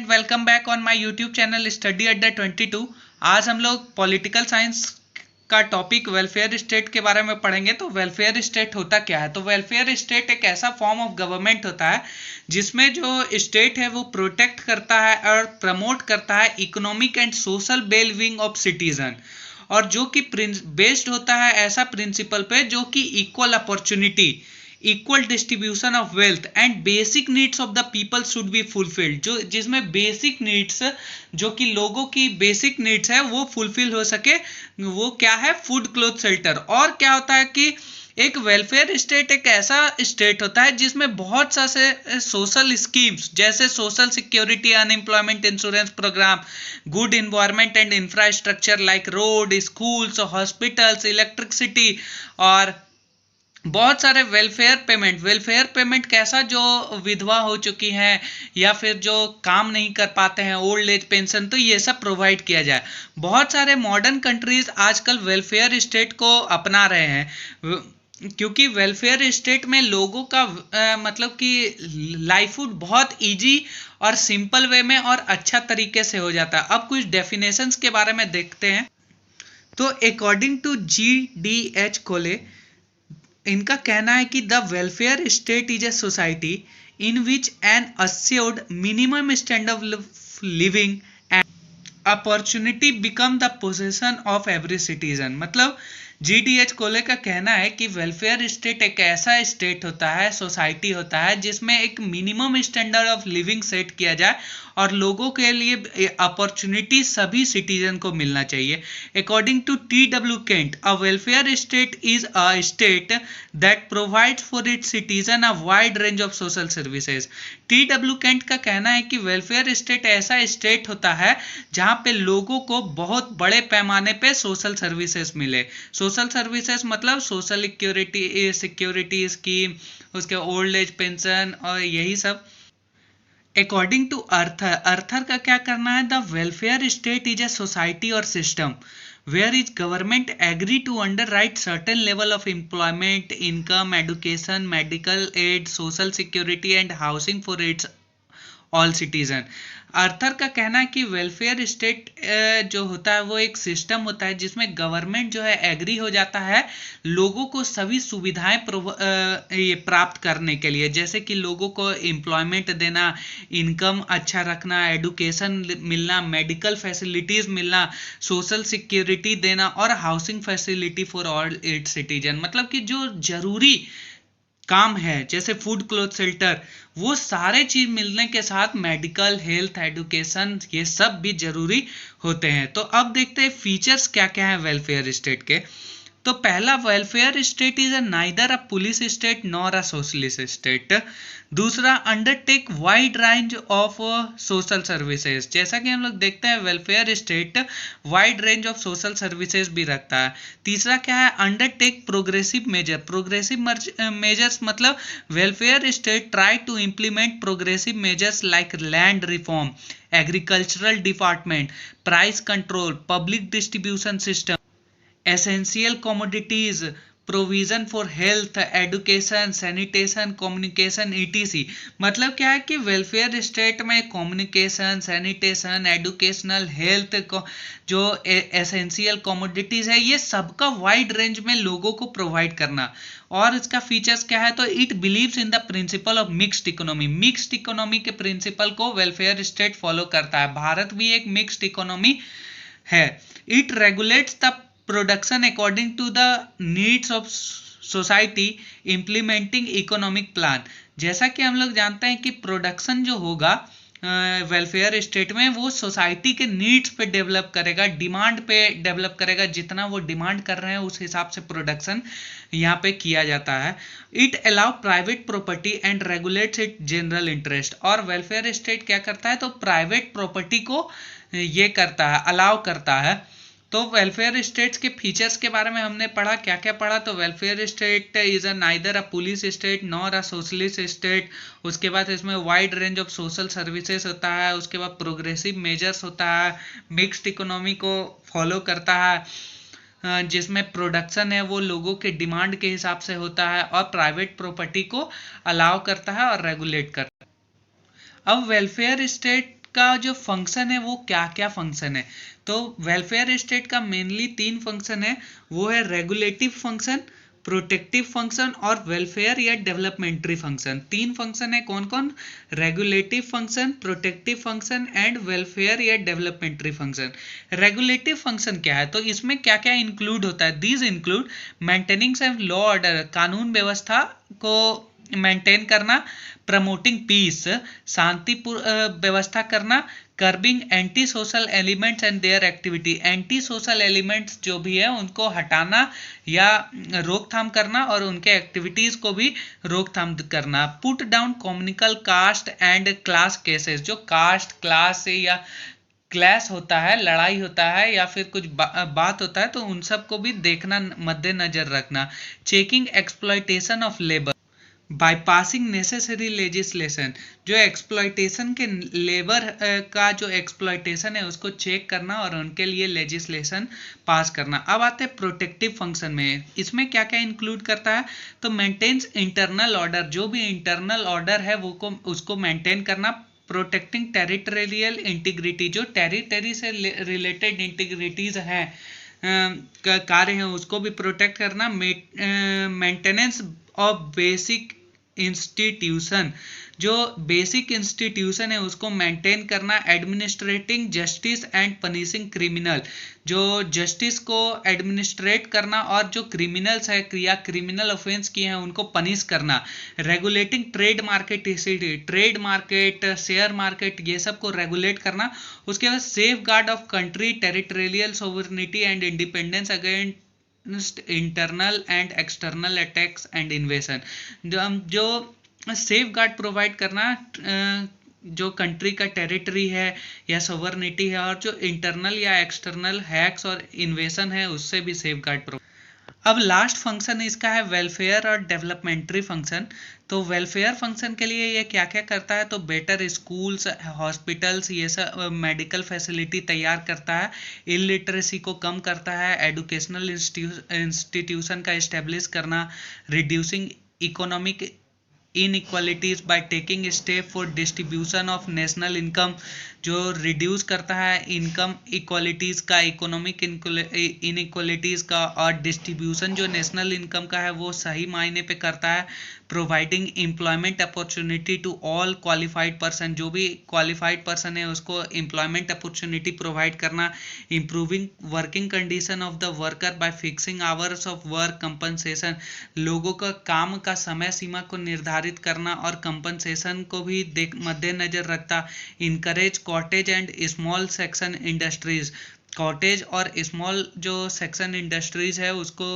Welcome back on my YouTube channel study अड्डा 22। आज हम लोग पॉलिटिकल साइंस का टॉपिक वेलफेयर स्टेट के बारे में पढ़ेंगे। तो वेलफेयर स्टेट होता क्या है? तो वेलफेयर स्टेट एक ऐसा फॉर्म ऑफ गवर्नमेंट होता है जिसमें जो स्टेट है वो प्रोटेक्ट करता है और प्रमोट करता है economic and social wellbeing of citizen, और जो कि बेस्ड होता है ऐसा प्रिंसिपल पे जो कि equal opportunity, equal distribution of wealth and basic needs of the people should be fulfilled. जो जिसमें बेसिक नीड्स, जो कि लोगों की बेसिक नीड्स है वो फुलफिल हो सके। वो क्या है? Food, cloth, shelter. और क्या होता है कि एक वेलफेयर स्टेट एक ऐसा स्टेट होता है जिसमें बहुत सारे सोशल स्कीम्स जैसे social security, unemployment insurance program, good environment and infrastructure like road, schools, hospitals, electricity, और बहुत सारे वेलफेयर पेमेंट कैसा? जो विधवा हो चुकी हैं या फिर जो काम नहीं कर पाते हैं, ओल्ड एज पेंशन, तो ये सब प्रोवाइड किया जाए। बहुत सारे मॉडर्न कंट्रीज आजकल वेलफेयर स्टेट को अपना रहे हैं क्योंकि वेलफेयर स्टेट में लोगों का मतलब कि लाइफहुड बहुत इजी और सिंपल वे में और अच्छा तरीके से हो जाता है। अब कुछ डेफिनेशंस के बारे में देखते हैं। तो अकॉर्डिंग टू GDH कोले, इनका कहना है कि the welfare state is a society in which N assured minimum standard of living and opportunity become the possession of every citizen. मतलब GDH कोले का कहना है कि वेलफेयर स्टेट एक ऐसा स्टेट होता है, सोसाइटी होता है जिसमें एक minimum standard of living set किया जाए और लोगों के लिए अपॉर्चुनिटी सभी सिटीजन को मिलना चाहिए। According to TW Kent, a welfare state is a state that provides for its citizen a wide range of social services. TW Kent का कहना है कि वेलफेयर स्टेट ऐसा स्टेट होता है जहां पे लोगों को बहुत बड़े पैमाने पे सोशल सर्विसेज मिले। सोशल सर्विसेज मतलब सोशल सिक्योरिटी स्कीम, उसके ओल्ड एज पेंशन और यही सब। अकॉर्डिंग टू अर्थर का क्या करना है? The welfare state is a society और system where is government agree to underwrite certain level of employment, income, education, medical aid, social security and housing for its all citizen। Arthur का कहना है कि welfare state जो होता है वो एक सिस्टम होता है जिसमें गवर्नमेंट जो है एग्री हो जाता है लोगों को सभी सुविधाएं प्राप्त करने के लिए, जैसे कि लोगों को एम्प्लॉयमेंट देना, इनकम अच्छा रखना, एडुकेशन मिलना, मेडिकल फैसिलिटीज मिलना, सोशल सिक्योरिटी देना और housing facility for all it's citizen. मतलब कि जो जरूरी काम है जैसे फूड, क्लोथ, शेल्टर, वो सारे चीज मिलने के साथ मेडिकल, हेल्थ, एडुकेशन, ये सब भी जरूरी होते हैं। तो अब देखते हैं फीचर्स क्या क्या है वेलफेयर स्टेट के। तो पहला, welfare state is neither a police state nor a socialist state. दूसरा, undertake wide range of social services. जैसा कि हम लोग देखते हैं welfare state wide range of social services भी रखता है। तीसरा क्या है? अंडरटेक प्रोग्रेसिव मेजर्स मतलब welfare state try to implement progressive measures like land reform, agricultural department, price control, public distribution system, essential commodities, provision for health, education, sanitation, communication, ETC। मतलब क्या है कि वेलफेयर स्टेट में communication, sanitation, educational, health, जो essential commodities है, ये सबका wide range में लोगों को प्रोवाइड करना। और इसका फीचर्स क्या है? तो it believes in the principle of mixed economy. Mixed economy के प्रिंसिपल को वेलफेयर स्टेट फॉलो करता है। भारत भी एक मिक्स्ड इकोनॉमी है। It regulates the production according to the needs of society, implementing economic plan. जैसा कि हम लोग जानते हैं कि प्रोडक्शन जो होगा वेलफेयर स्टेट में वो सोसाइटी के नीड्स पे डेवलप करेगा, डिमांड पे डेवलप करेगा, जितना वो डिमांड कर रहे हैं उस हिसाब से प्रोडक्शन यहाँ पे किया जाता है। It allow private property and regulates it general interest. और वेलफेयर स्टेट क्या करता है? तो प्राइवेट प्रॉपर्टी को ये करता है, अलाउ करता है। तो वेलफेयर स्टेट्स के फीचर्स के बारे में हमने पढ़ा। क्या क्या पढ़ा? तो welfare state is neither a police state nor a socialist state. उसके बाद इसमें wide range of social services होता है। उसके बाद प्रोग्रेसिव मेजर्स होता है, मिक्स्ड इकोनॉमी को फॉलो करता है जिसमें प्रोडक्शन है वो लोगों के डिमांड के हिसाब से होता है, और प्राइवेट प्रॉपर्टी को अलाउ करता है और रेगुलेट करता है। अब वेलफेयर स्टेट इसका जो फंक्शन है वो क्या क्या फंक्शन है। तो वेलफेयर स्टेट का मेनली 3 फंक्शन है, वो है रेगुलेटिव फंक्शन, प्रोटेक्टिव फंक्शन और वेलफेयर या डेवलपमेंट्री फंक्शन। 3 फंक्शन है, कौन कौन? Regulative function, protective function and welfare या डेवलपमेंट्री फंक्शन। रेगुलेटिव फंक्शन क्या है, तो इसमें क्या क्या इंक्लूड होता है? These include maintaining law order, कानून व्यवस्था को मेंटेन करना, प्रमोटिंग पीस, शांति व्यवस्था करना, curbing anti social elements and there activity, anti social elements जो भी है उनको हटाना या रोकथाम करना और उनके एक्टिविटीज को भी रोकथाम करना। Put down communal caste and class cases, जो कास्ट क्लास से या क्लैश होता है, लड़ाई होता है या फिर कुछ बात होता है तो उन सब को भी देखना, मद्देनजर रखना। Checking exploitation of labour bypassing necessary legislation, जो एक्सप्लॉयटेशन के लेबर का जो एक्सप्लॉयटेशन है उसको चेक करना और उनके लिए लेजिस्लेशन पास करना। अब आते हैं प्रोटेक्टिव फंक्शन में, इसमें क्या क्या इंक्लूड करता है? तो मेंटेन्स इंटरनल ऑर्डर, जो भी इंटरनल ऑर्डर है वो उसको मेंटेन करना। प्रोटेक्टिंग टेरिटोरियल इंटीग्रिटी, जो टेरिटरी से रिलेटेड इंटीग्रिटीज हैं, कार्य हैं, उसको भी प्रोटेक्ट करना। मेंटेनेंस ऑफ बेसिक इंस्टीट्यूशन, जो बेसिक इंस्टीट्यूशन है उसको मेंटेन करना। Administrating justice and punishing criminal, जो जस्टिस को एडमिनिस्ट्रेट करना और जो क्रिमिनल्स है या क्रिमिनल ऑफेंस किए हैं उनको पनिश करना। Regulating trade market, trade market, share market, ये सब को रेगुलेट करना। उसके बाद safe guard of country territorial sovereignty and independence against internal and external attacks and इन्वेशन, जो सेफ गार्ड प्रोवाइड करना जो कंट्री का टेरिटरी है या सोवरेनिटी है और जो इंटरनल या एक्सटर्नल हैक्स और इन्वेशन है उससे भी सेफ गार्ड प्रोवाइड। अब लास्ट फंक्शन इसका है वेलफेयर और डेवलपमेंट्री फंक्शन। तो वेलफेयर फंक्शन के लिए ये क्या क्या करता है? तो बेटर स्कूल्स, हॉस्पिटल्स, ये सब मेडिकल फैसिलिटी तैयार करता है। इलिटरेसी को कम करता है। एडुकेशनल इंस्टीट्यूशन का इस्टेब्लिश करना। Reducing economic inequalities by taking step for distribution of national income, जो रिड्यूस करता है इनकम इक्वालिटीज का, इकोनॉमिक इनइक्वालिटीज का, और डिस्ट्रीब्यूशन जो नेशनल इनकम का है वो सही मायने पे करता है। Providing employment opportunity to all qualified person, जो भी क्वालिफाइड पर्सन है उसको एम्प्लॉयमेंट अपॉर्चुनिटी प्रोवाइड करना। Improving working condition of the worker by fixing hours of work compensation, लोगों का काम का समय सीमा को निर्धारित करना और कंपनसेशन को भी मद्देनजर रखता। Encourage cottage and small section industries, cottage और स्मॉल जो सेक्शन इंडस्ट्रीज है उसको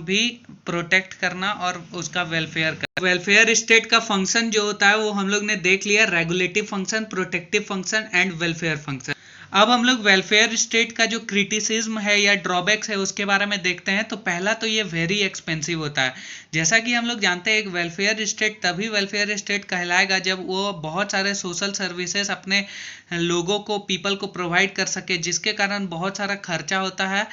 भी प्रोटेक्ट करना और उसका वेलफेयर करना। वेलफेयर स्टेट का फंक्शन जो होता है वो हम लोग ने देख लिया, regulative function, protective function and welfare function. अब हम लोग वेलफेयर स्टेट का जो क्रिटिसिज्म है या ड्रॉबैक्स है उसके बारे में देखते हैं। तो पहला तो ये वेरी एक्सपेंसिव होता है। जैसा कि हम लोग जानते हैं एक वेलफेयर स्टेट तभी वेलफेयर स्टेट कहलाएगा जब वो बहुत सारे सोशल सर्विसेज अपने लोगों को, पीपल को प्रोवाइड कर सके, जिसके कारण बहुत सारा खर्चा होता है।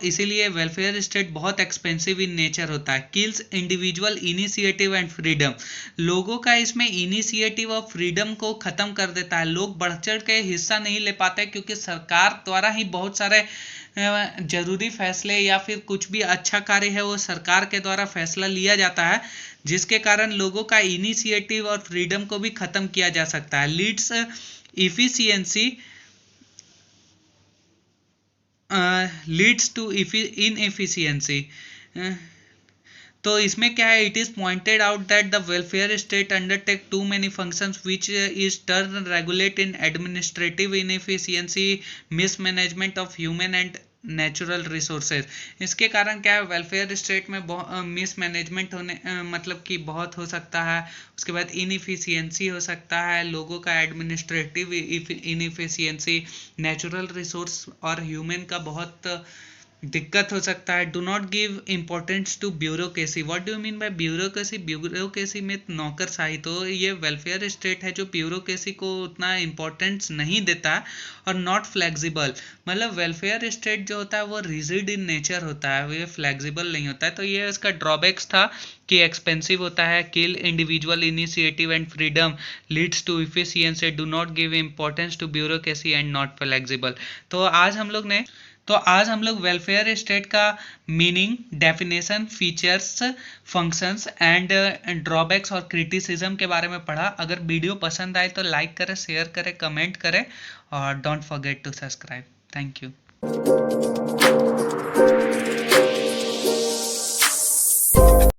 इसीलिए वेलफेयर स्टेट बहुत एक्सपेंसिव इन नेचर होता है। Kills individual initiative and freedom, लोगों का इसमें इनिशिएटिव और फ्रीडम को खत्म कर देता है। लोग बढ़ चढ़ के हिस्सा नहीं ले पाते क्योंकि सरकार द्वारा ही बहुत सारे जरूरी फैसले या फिर कुछ भी अच्छा कार्य है वो सरकार के द्वारा फैसला लिया जाता है, जिसके कारण लोगों का इनिशिएटिव और फ्रीडम को भी खत्म किया जा सकता है। Leads efficiency leads to inefficiency. तो इसमें क्या है, it is pointed out that the welfare state undertake too many functions which is turn regulate in administrative inefficiency, mismanagement of human and natural resources. इसके कारण क्या है, वेलफेयर स्टेट में mismanagement होने मतलब कि बहुत हो सकता है। उसके बाद इनएफिशिएंसी हो सकता है, लोगों का एडमिनिस्ट्रेटिव इनएफिशिएंसी, नेचुरल रिसोर्स और ह्यूमन का बहुत दिक्कत हो सकता है। Do not give importance to bureaucracy. What do mean by bureaucracy? Bureaucracy में नौकरशाही, तो ये वेलफेयर स्टेट है जो ब्यूरोक्रेसी को उतना इम्पोर्टेंस नहीं देता है। और नॉट फ्लेक्सिबल, मतलब वेलफेयर स्टेट जो होता है वो रिजिड इन नेचर होता है, ये फ्लेक्सिबल नहीं होता है। तो ये इसका ड्रॉबैक्स था कि एक्सपेंसिव होता है, kill individual initiative and freedom, leads to efficiency, do not give importance to bureaucracy and not flexible. तो आज हम लोग वेलफेयर स्टेट का meaning, definition, features, functions and drawbacks और क्रिटिसिज्म के बारे में पढ़ा। अगर वीडियो पसंद आए तो लाइक करें, शेयर करें, कमेंट करें और don't forget to subscribe. Thank you.